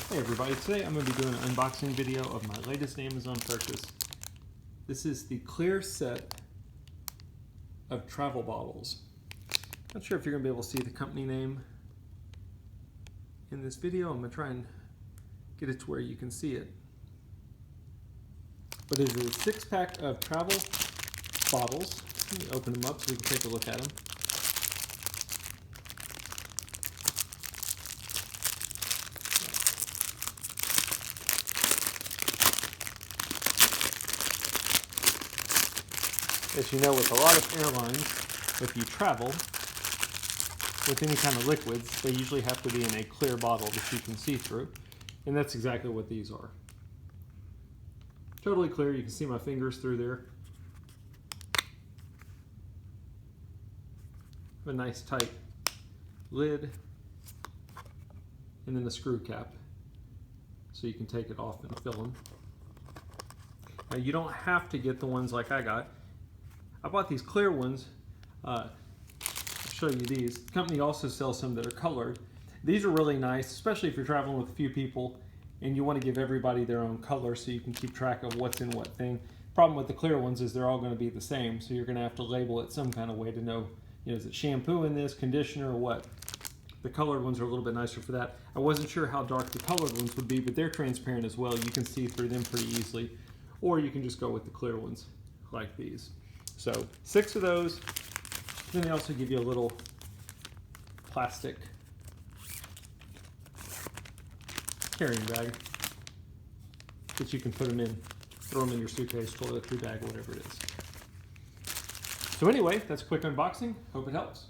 Hey everybody, today I'm going to be doing an unboxing video of my latest Amazon purchase. This is the clear set of travel bottles. Not sure if you're going to be able to see the company name in this video. I'm going to try and get it to where you can see it. But it is a 6-pack of travel bottles. Let me open them up so we can take a look at them. As you know, with a lot of airlines, if you travel with any kind of liquids, they usually have to be in a clear bottle that you can see through. And that's exactly what these are. Totally clear, you can see my fingers through there. Have a nice tight lid, and then the screw cap, so you can take it off and fill them. Now you don't have to get the ones like I got. I bought these clear ones. I'll show you these. The company also sells some that are colored. These are really nice, especially if you're traveling with a few people and you want to give everybody their own color so you can keep track of what's in what thing. Problem with the clear ones is they're all going to be the same, so you're going to have to label it some kind of way to know, is it shampoo in this, conditioner, or what? The colored ones are a little bit nicer for that. I wasn't sure how dark the colored ones would be, but they're transparent as well. You can see through them pretty easily. Or you can just go with the clear ones like these. So 6 of those. Then they also give you a little plastic carrying bag that you can put them in. Throw them in your suitcase, toiletry bag, whatever it is. So anyway, that's a quick unboxing. Hope it helps.